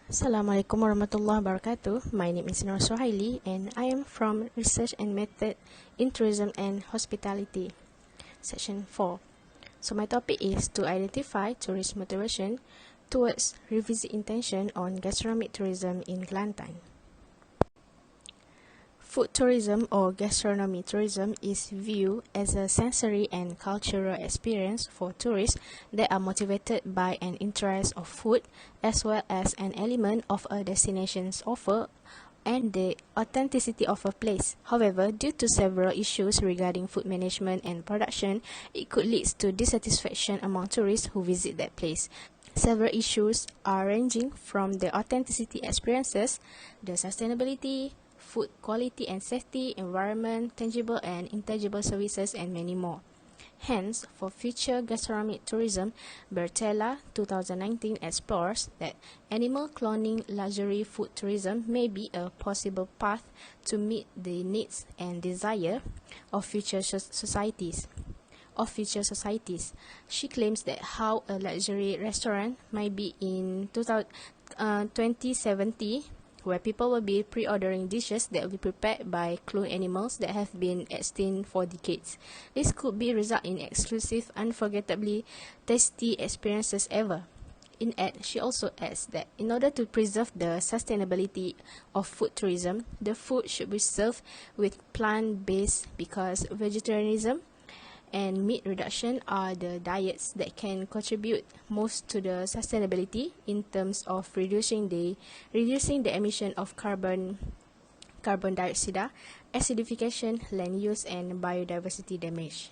Assalamualaikum warahmatullahi wabarakatuh. My name is Suhaili and I am from Research and Method in Tourism and Hospitality, Section 4. So my topic is to identify tourist motivation towards revisit intention on gastronomic tourism in Kelantan. Food tourism or gastronomic tourism is viewed as a sensory and cultural experience for tourists that are motivated by an interest of food as well as an element of a destination's offer and the authenticity of a place. However, due to several issues regarding food management and production, it could lead to dissatisfaction among tourists who visit that place. Several issues are ranging from the authenticity experiences, the sustainability, food quality and safety, environment, tangible and intangible services, and many more. Hence, for future gastronomic tourism, Bertella 2019 explores that animal cloning luxury food tourism may be a possible path to meet the needs and desire of future societies. She claims that how a luxury restaurant might be in 2070, where people will be pre-ordering dishes that will be prepared by cloned animals that have been extinct for decades. This could be result in exclusive, unforgettably tasty experiences ever. She also adds that in order to preserve the sustainability of food tourism, the food should be served with plant-based because vegetarianism and meat reduction are the diets that can contribute most to the sustainability in terms of reducing the emission of carbon dioxide, acidification, land use, and biodiversity damage.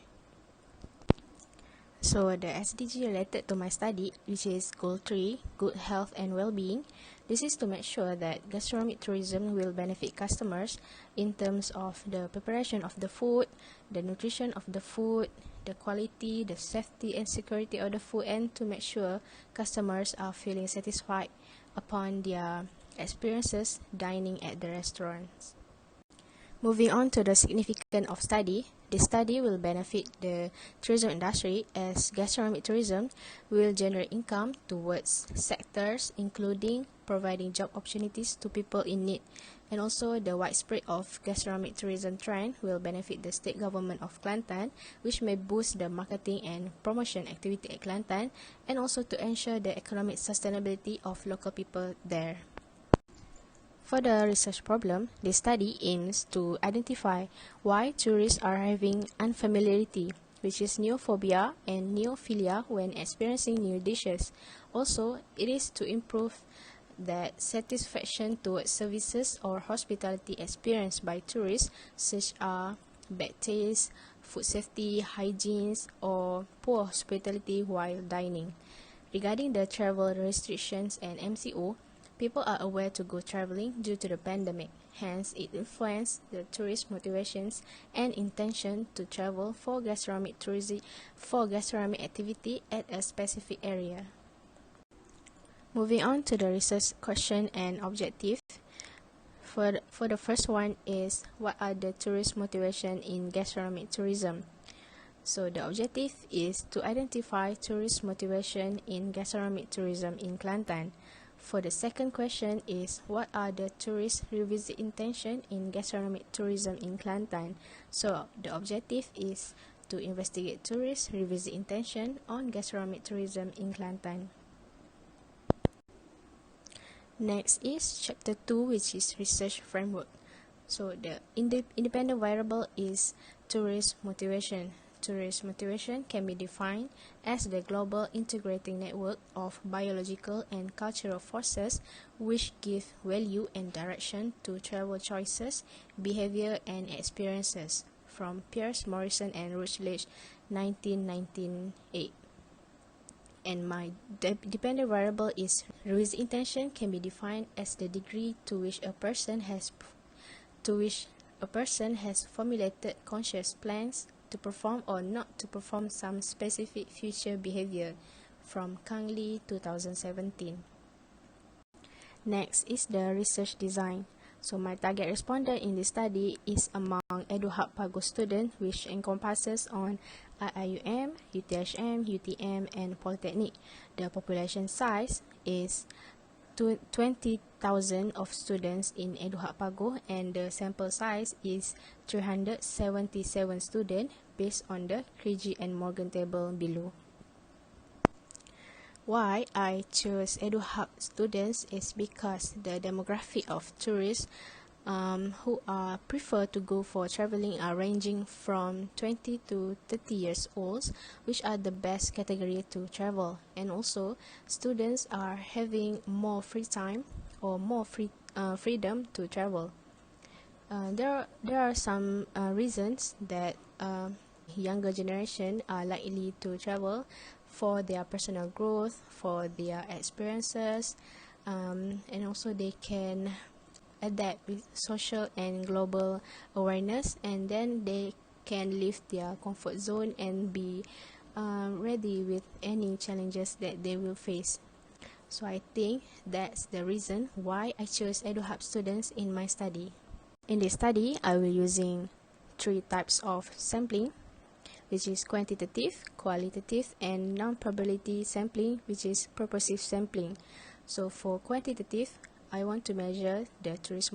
So the SDG related to my study, which is Goal 3, Good Health and Well-being, this is to make sure that gastronomic tourism will benefit customers in terms of the preparation of the food, the nutrition of the food, the quality, the safety and security of the food, and to make sure customers are feeling satisfied upon their experiences dining at the restaurants. Moving on to the significance of study, this study will benefit the tourism industry as gastronomic tourism will generate income towards sectors including providing job opportunities to people in need, and also the widespread of gastronomic tourism trend will benefit the state government of Kelantan, which may boost the marketing and promotion activity at Kelantan and also to ensure the economic sustainability of local people there. For the research problem, this study aims to identify why tourists are having unfamiliarity, which is neophobia and neophilia when experiencing new dishes. Also, it is to improve that satisfaction towards services or hospitality experienced by tourists, such as bad taste, food safety, hygiene, or poor hospitality while dining. Regarding the travel restrictions and MCO, people are aware to go traveling due to the pandemic. Hence, it influences the tourist motivations and intention to travel for gastronomic activity at a specific area. Moving on to the research question and objective. For the first one is, what are the tourist motivation in gastronomic tourism? So the objective is to identify tourist motivation in gastronomic tourism in Kelantan. For the second question is, what are the tourist revisit intention in gastronomic tourism in Kelantan? So the objective is to investigate tourist revisit intention on gastronomic tourism in Kelantan. Next is chapter 2, which is research framework. So the independent variable is tourist motivation. Tourist motivation can be defined as the global integrating network of biological and cultural forces which give value and direction to travel choices, behavior, and experiences, from Pierce, Morrison, and Routledge, 1998. And my dependent variable is revisit intention can be defined as the degree to which a person has formulated conscious plans to perform or not to perform some specific future behavior, from Kang Lee 2017. Next is the research design. So my target responder in this study is among EduHub Pago student, which encompasses on IIUM, UTHM, UTM, and Polytechnic. The population size is 20,000 of students in Eduhak Pagoh, and the sample size is 377 students based on the Krigi and Morgan table below. Why I chose EduHub students is because the demographic of tourists who are prefer to go for traveling are ranging from 20 to 30 years old, which are the best category to travel. And also, students are having more free time or more freedom to travel. There are some reasons that younger generation are likely to travel for their personal growth, for their experiences, and also they can adapt with social and global awareness, and then they can leave their comfort zone and be ready with any challenges that they will face. So I think that's the reason why I chose EduHub students in my study. In this study, I will using 3 types of sampling, which is quantitative, qualitative, and non-probability sampling, which is purposive sampling. So for quantitative, I want to measure the tourist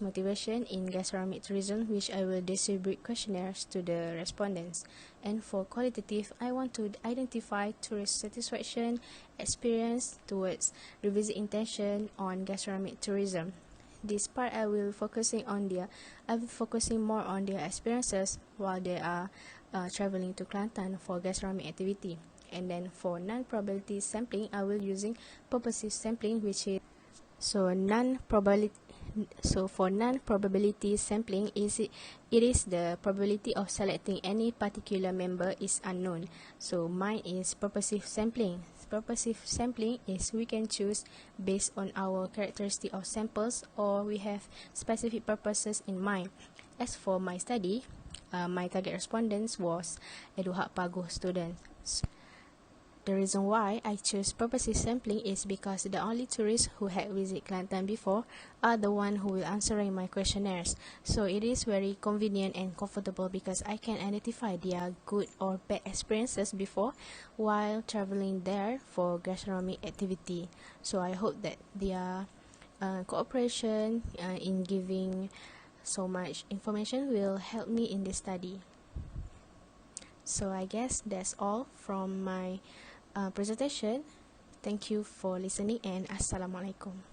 motivation in gastronomic tourism, which I will distribute questionnaires to the respondents. And for qualitative, I want to identify tourist satisfaction, experience towards revisit intention on gastronomic tourism. This part I will focusing more on their experiences while they are traveling to Kelantan for gastronomic activity. And then for non-probability sampling, I will using purposive sampling, which is for non-probability sampling it is the probability of selecting any particular member is unknown. So mine is purposive sampling. Purposive sampling is we can choose based on our characteristic of samples, or we have specific purposes in mind. As for my study, my target respondents was Eduhak Pagoh students. The reason why I chose purposive sampling is because the only tourists who had visited Kelantan before are the one who will answering my questionnaires. So it is very convenient and comfortable because I can identify their good or bad experiences before while traveling there for gastronomic activity. So I hope that their cooperation in giving so much information will help me in this study. So I guess that's all from my presentation. Thank you for listening, and Assalamualaikum.